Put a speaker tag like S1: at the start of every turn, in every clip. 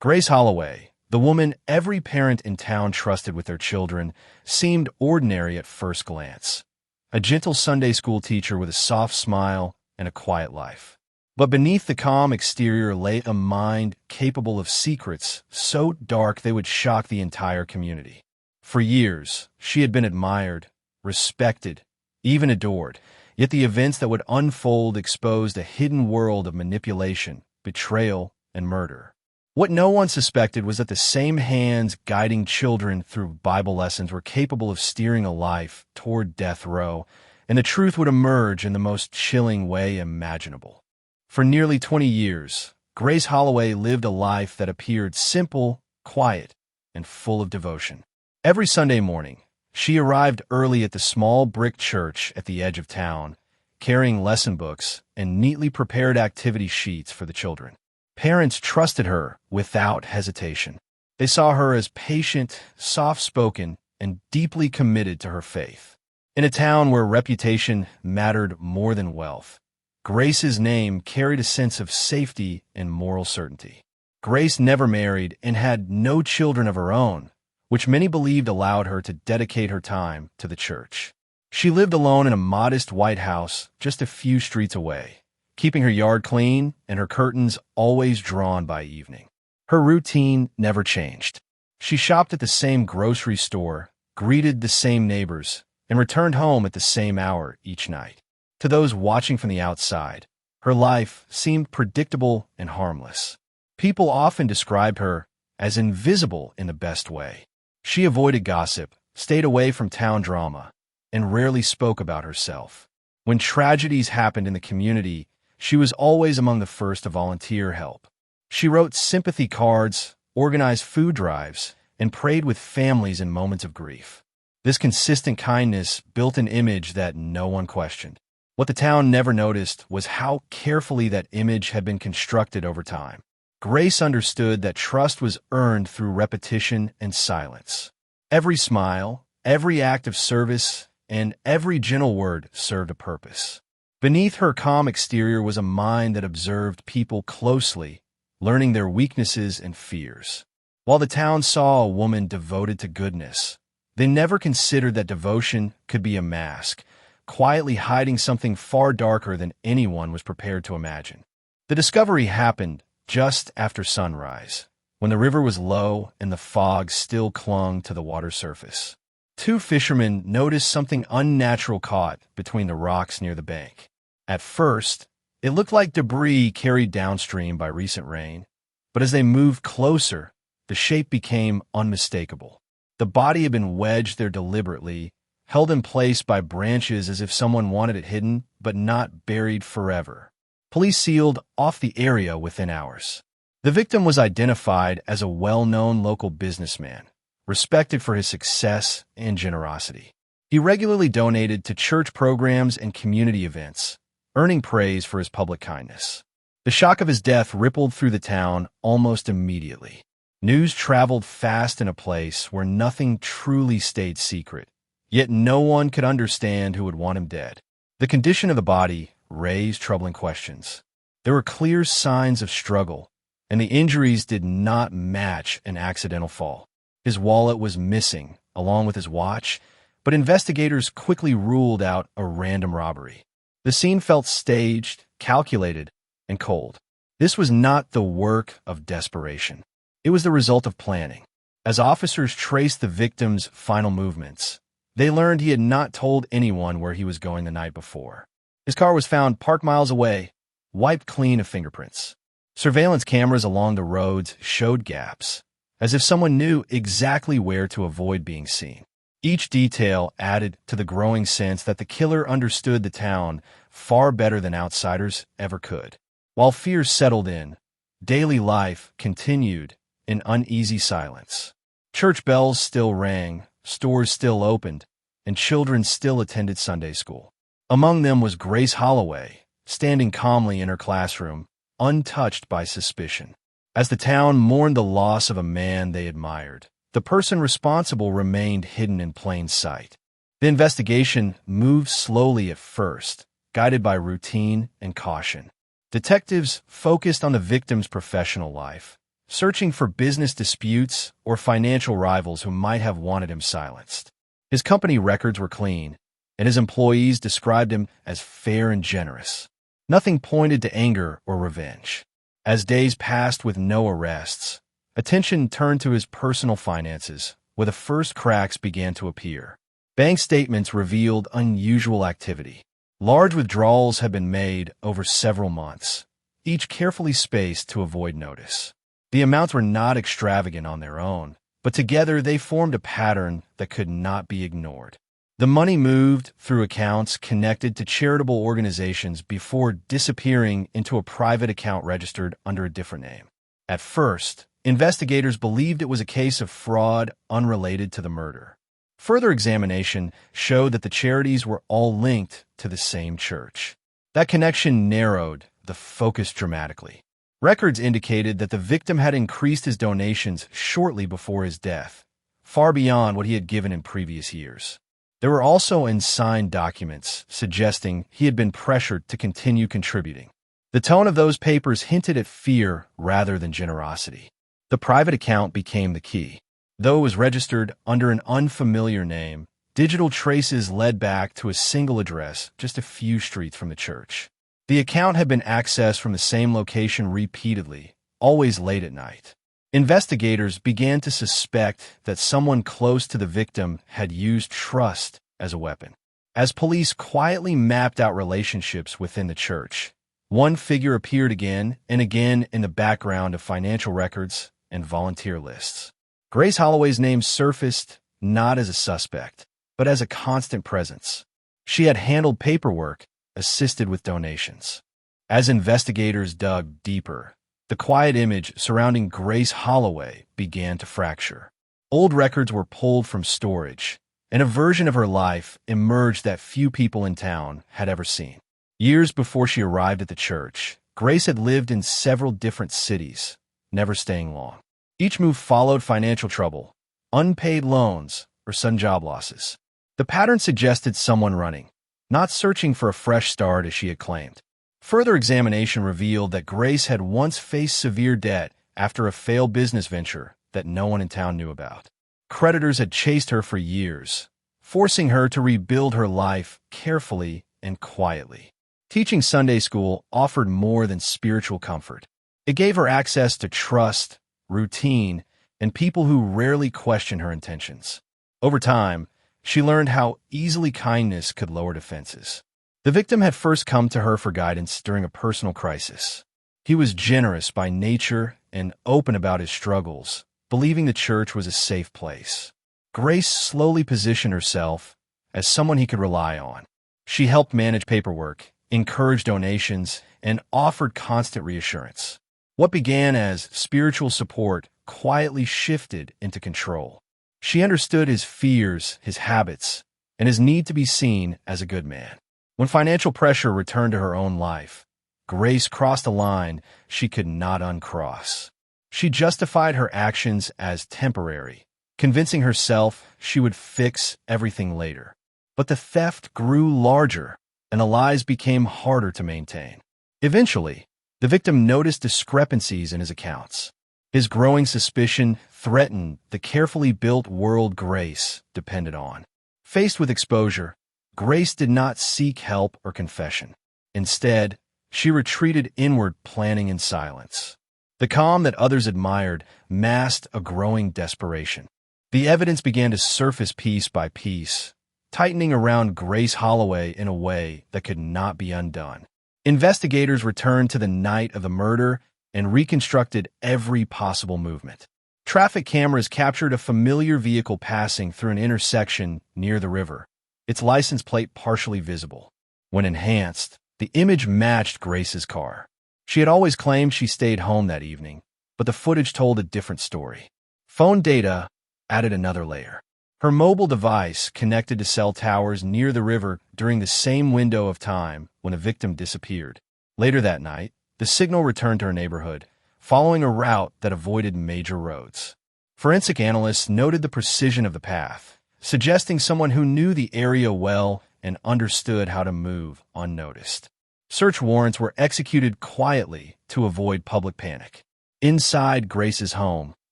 S1: Grace Holloway, the woman every parent in town trusted with their children, seemed ordinary at first glance. A gentle Sunday school teacher with a soft smile and a quiet life. But beneath the calm exterior lay a mind capable of secrets so dark they would shock the entire community. For years, she had been admired, respected, even adored, yet the events that would unfold exposed a hidden world of manipulation, betrayal, and murder. What no one suspected was that the same hands guiding children through Bible lessons were capable of steering a life toward death row, and the truth would emerge in the most chilling way imaginable. For nearly 20 years, Grace Holloway lived a life that appeared simple, quiet, and full of devotion. Every Sunday morning, she arrived early at the small brick church at the edge of town, carrying lesson books and neatly prepared activity sheets for the children. Parents trusted her without hesitation. They saw her as patient, soft-spoken, and deeply committed to her faith. In a town where reputation mattered more than wealth, Grace's name carried a sense of safety and moral certainty. Grace never married and had no children of her own, which many believed allowed her to dedicate her time to the church. She lived alone in a modest white house just a few streets away, keeping her yard clean and her curtains always drawn by evening. Her routine never changed. She shopped at the same grocery store, greeted the same neighbors, and returned home at the same hour each night. To those watching from the outside, her life seemed predictable and harmless. People often described her as invisible in the best way. She avoided gossip, stayed away from town drama, and rarely spoke about herself. When tragedies happened in the community, she was always among the first to volunteer help. She wrote sympathy cards, organized food drives, and prayed with families in moments of grief. This consistent kindness built an image that no one questioned. What the town never noticed was how carefully that image had been constructed over time. Grace understood that trust was earned through repetition and silence. Every smile, every act of service, and every gentle word served a purpose. Beneath her calm exterior was a mind that observed people closely, learning their weaknesses and fears. While the town saw a woman devoted to goodness, they never considered that devotion could be a mask, quietly hiding something far darker than anyone was prepared to imagine. The discovery happened just after sunrise, when the river was low and the fog still clung to the water surface. Two fishermen noticed something unnatural caught between the rocks near the bank. At first, it looked like debris carried downstream by recent rain, but as they moved closer, the shape became unmistakable. The body had been wedged there deliberately, held in place by branches as if someone wanted it hidden, but not buried forever. Police sealed off the area within hours. The victim was identified as a well-known local businessman, respected for his success and generosity. He regularly donated to church programs and community events, earning praise for his public kindness. The shock of his death rippled through the town almost immediately. News traveled fast in a place where nothing truly stayed secret, yet no one could understand who would want him dead. The condition of the body raised troubling questions. There were clear signs of struggle, and the injuries did not match an accidental fall. His wallet was missing, along with his watch, but investigators quickly ruled out a random robbery. The scene felt staged, calculated, and cold. This was not the work of desperation. It was the result of planning. As officers traced the victim's final movements, they learned he had not told anyone where he was going the night before. His car was found parked miles away, wiped clean of fingerprints. Surveillance cameras along the roads showed gaps, as if someone knew exactly where to avoid being seen. Each detail added to the growing sense that the killer understood the town far better than outsiders ever could. While fear settled in, daily life continued in uneasy silence. Church bells still rang, stores still opened, and children still attended Sunday school. Among them was Grace Holloway, standing calmly in her classroom, untouched by suspicion. As the town mourned the loss of a man they admired, the person responsible remained hidden in plain sight. The investigation moved slowly at first, guided by routine and caution. Detectives focused on the victim's professional life, searching for business disputes or financial rivals who might have wanted him silenced. His company records were clean, and his employees described him as fair and generous. Nothing pointed to anger or revenge. As days passed with no arrests, attention turned to his personal finances, where the first cracks began to appear. Bank statements revealed unusual activity. Large withdrawals had been made over several months, each carefully spaced to avoid notice. The amounts were not extravagant on their own, but together they formed a pattern that could not be ignored. The money moved through accounts connected to charitable organizations before disappearing into a private account registered under a different name. At first, investigators believed it was a case of fraud unrelated to the murder. Further examination showed that the charities were all linked to the same church. That connection narrowed the focus dramatically. Records indicated that the victim had increased his donations shortly before his death, far beyond what he had given in previous years. There were also unsigned documents suggesting he had been pressured to continue contributing. The tone of those papers hinted at fear rather than generosity. The private account became the key. Though it was registered under an unfamiliar name, digital traces led back to a single address just a few streets from the church. The account had been accessed from the same location repeatedly, always late at night. Investigators began to suspect that someone close to the victim had used trust as a weapon. As police quietly mapped out relationships within the church, one figure appeared again and again in the background of financial records and volunteer lists. Grace Holloway's name surfaced not as a suspect, but as a constant presence. She had handled paperwork, assisted with donations. As investigators dug deeper, the quiet image surrounding Grace Holloway began to fracture. Old records were pulled from storage, and a version of her life emerged that few people in town had ever seen. Years before she arrived at the church, Grace had lived in several different cities, never staying long. Each move followed financial trouble, unpaid loans, or sudden job losses. The pattern suggested someone running, not searching for a fresh start as she had claimed. Further examination revealed that Grace had once faced severe debt after a failed business venture that no one in town knew about. Creditors had chased her for years, forcing her to rebuild her life carefully and quietly. Teaching Sunday school offered more than spiritual comfort. It gave her access to trust, routine, and people who rarely questioned her intentions. Over time, she learned how easily kindness could lower defenses. The victim had first come to her for guidance during a personal crisis. He was generous by nature and open about his struggles, believing the church was a safe place. Grace slowly positioned herself as someone he could rely on. She helped manage paperwork, encouraged donations, and offered constant reassurance. What began as spiritual support quietly shifted into control. She understood his fears, his habits, and his need to be seen as a good man. When financial pressure returned to her own life, Grace crossed a line she could not uncross. She justified her actions as temporary, convincing herself she would fix everything later. But the theft grew larger, and the lies became harder to maintain. Eventually, the victim noticed discrepancies in his accounts. His growing suspicion threatened the carefully built world Grace depended on. Faced with exposure, Grace did not seek help or confession. Instead, she retreated inward, planning in silence. The calm that others admired masked a growing desperation. The evidence began to surface piece by piece, tightening around Grace Holloway in a way that could not be undone. Investigators returned to the night of the murder and reconstructed every possible movement. Traffic cameras captured a familiar vehicle passing through an intersection near the river, its license plate partially visible. When enhanced, the image matched Grace's car. She had always claimed she stayed home that evening, but the footage told a different story. Phone data added another layer. Her mobile device connected to cell towers near the river during the same window of time when the victim disappeared. Later that night, the signal returned to her neighborhood, following a route that avoided major roads. Forensic analysts noted the precision of the path, suggesting someone who knew the area well and understood how to move unnoticed. Search warrants were executed quietly to avoid public panic. Inside Grace's home,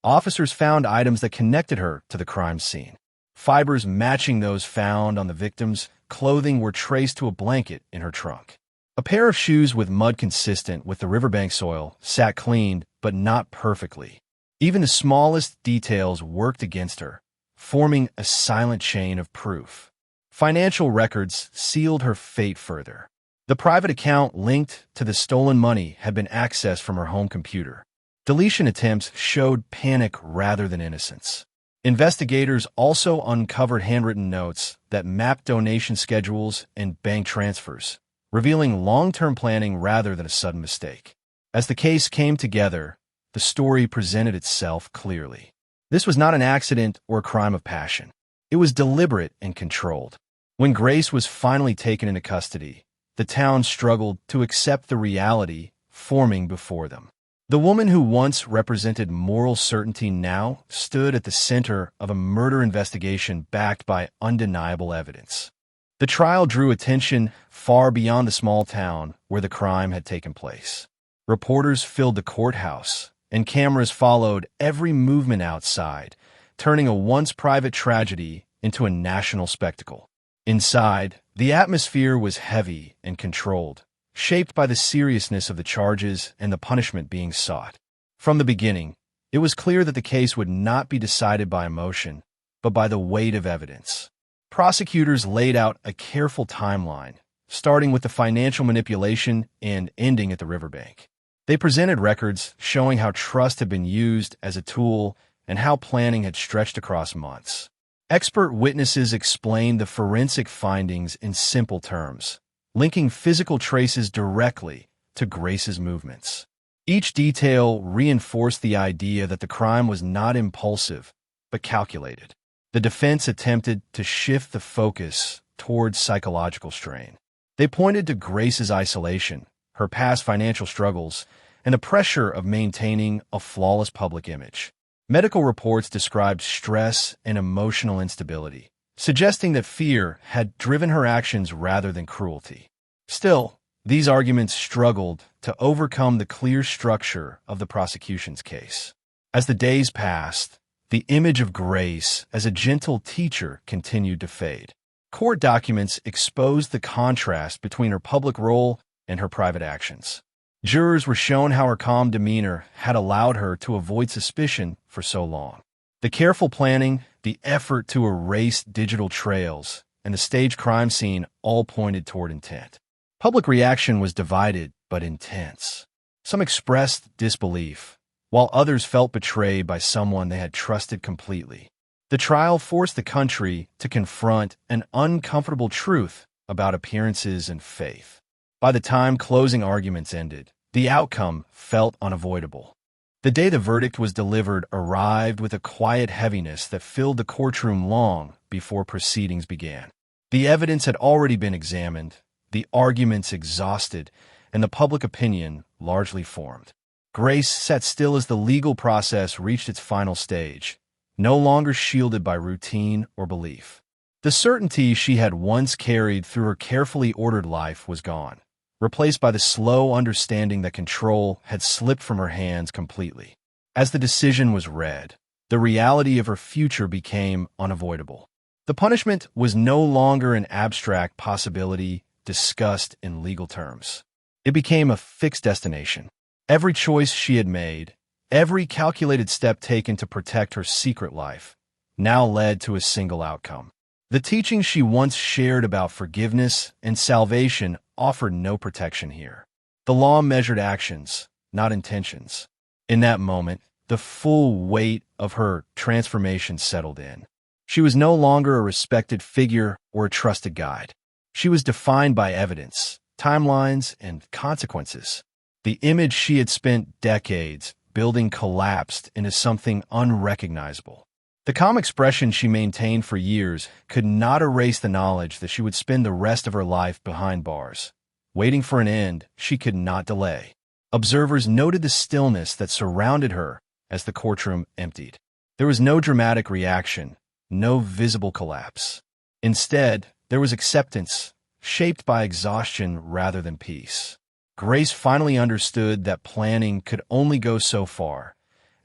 S1: officers found items that connected her to the crime scene. Fibers matching those found on the victim's clothing were traced to a blanket in her trunk. A pair of shoes with mud consistent with the riverbank soil sat cleaned, but not perfectly. Even the smallest details worked against her, forming a silent chain of proof. Financial records sealed her fate further. The private account linked to the stolen money had been accessed from her home computer. Deletion attempts showed panic rather than innocence. Investigators also uncovered handwritten notes that mapped donation schedules and bank transfers, revealing long-term planning rather than a sudden mistake. As the case came together, the story presented itself clearly. This was not an accident or a crime of passion. It was deliberate and controlled. When Grace was finally taken into custody, the town struggled to accept the reality forming before them. The woman who once represented moral certainty now stood at the center of a murder investigation backed by undeniable evidence. The trial drew attention far beyond the small town where the crime had taken place. Reporters filled the courthouse, and cameras followed every movement outside, turning a once private tragedy into a national spectacle. Inside, the atmosphere was heavy and controlled, shaped by the seriousness of the charges and the punishment being sought. From the beginning, it was clear that the case would not be decided by emotion, but by the weight of evidence. Prosecutors laid out a careful timeline, starting with the financial manipulation and ending at the riverbank. They presented records showing how trust had been used as a tool and how planning had stretched across months. Expert witnesses explained the forensic findings in simple terms, linking physical traces directly to Grace's movements. Each detail reinforced the idea that the crime was not impulsive, but calculated. The defense attempted to shift the focus towards psychological strain. They pointed to Grace's isolation, her past financial struggles, and the pressure of maintaining a flawless public image. Medical reports described stress and emotional instability, suggesting that fear had driven her actions rather than cruelty. Still, these arguments struggled to overcome the clear structure of the prosecution's case. As the days passed, the image of Grace as a gentle teacher continued to fade. Court documents exposed the contrast between her public role and her private actions. Jurors were shown how her calm demeanor had allowed her to avoid suspicion for so long. The careful planning, the effort to erase digital trails, and the staged crime scene all pointed toward intent. Public reaction was divided but intense. Some expressed disbelief, while others felt betrayed by someone they had trusted completely. The trial forced the country to confront an uncomfortable truth about appearances and faith. By the time closing arguments ended, the outcome felt unavoidable. The day the verdict was delivered arrived with a quiet heaviness that filled the courtroom long before proceedings began. The evidence had already been examined, the arguments exhausted, and the public opinion largely formed. Grace sat still as the legal process reached its final stage, no longer shielded by routine or belief. The certainty she had once carried through her carefully ordered life was gone, replaced by the slow understanding that control had slipped from her hands completely. As the decision was read, the reality of her future became unavoidable. The punishment was no longer an abstract possibility discussed in legal terms. It became a fixed destination. Every choice she had made, every calculated step taken to protect her secret life, now led to a single outcome. The teachings she once shared about forgiveness and salvation offered no protection here. The law measured actions, not intentions. In that moment, the full weight of her transformation settled in. She was no longer a respected figure or a trusted guide. She was defined by evidence, timelines, and consequences. The image she had spent decades building collapsed into something unrecognizable. The calm expression she maintained for years could not erase the knowledge that she would spend the rest of her life behind bars, waiting for an end she could not delay. Observers noted the stillness that surrounded her as the courtroom emptied. There was no dramatic reaction, no visible collapse. Instead, there was acceptance, shaped by exhaustion rather than peace. Grace finally understood that planning could only go so far,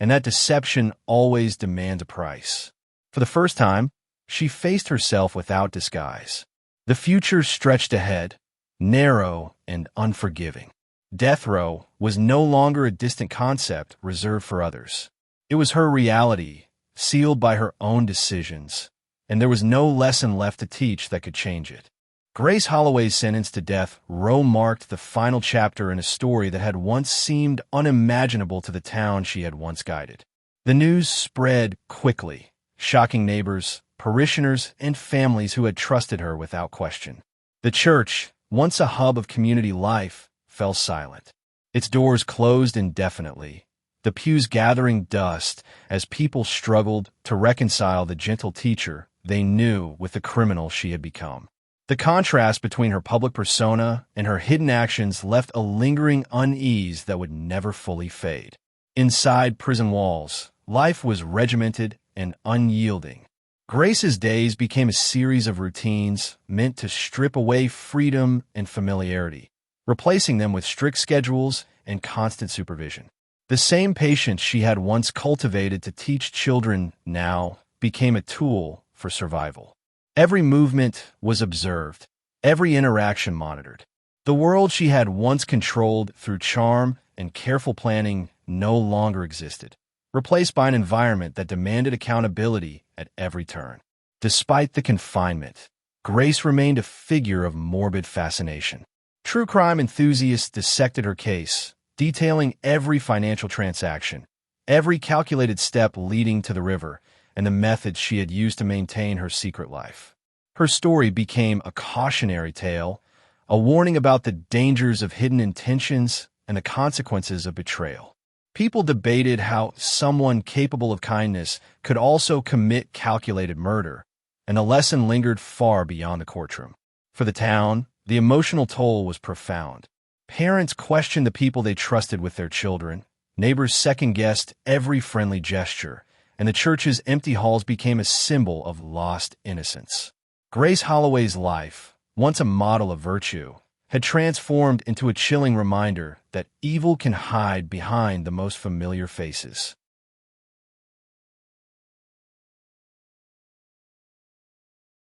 S1: and that deception always demands a price. For the first time, she faced herself without disguise. The future stretched ahead, narrow and unforgiving. Death row was no longer a distant concept reserved for others. It was her reality, sealed by her own decisions, and there was no lesson left to teach that could change it. Grace Holloway's sentence to death row marked the final chapter in a story that had once seemed unimaginable to the town she had once guided. The news spread quickly, shocking neighbors, parishioners, and families who had trusted her without question. The church, once a hub of community life, fell silent. Its doors closed indefinitely, the pews gathering dust as people struggled to reconcile the gentle teacher they knew with the criminal she had become. The contrast between her public persona and her hidden actions left a lingering unease that would never fully fade. Inside prison walls, life was regimented and unyielding. Grace's days became a series of routines meant to strip away freedom and familiarity, replacing them with strict schedules and constant supervision. The same patience she had once cultivated to teach children now became a tool for survival. Every movement was observed, every interaction monitored. The world she had once controlled through charm and careful planning no longer existed, replaced by an environment that demanded accountability at every turn. Despite the confinement, Grace remained a figure of morbid fascination. True crime enthusiasts dissected her case, detailing every financial transaction, every calculated step leading to the river, and the methods she had used to maintain her secret life. Her story became a cautionary tale, a warning about the dangers of hidden intentions and the consequences of betrayal. People debated how someone capable of kindness could also commit calculated murder, and the lesson lingered far beyond the courtroom. For the town, the emotional toll was profound. Parents questioned the people they trusted with their children, neighbors second-guessed every friendly gesture, and the church's empty halls became a symbol of lost innocence. Grace Holloway's life, once a model of virtue, had transformed into a chilling reminder that evil can hide behind the most familiar faces.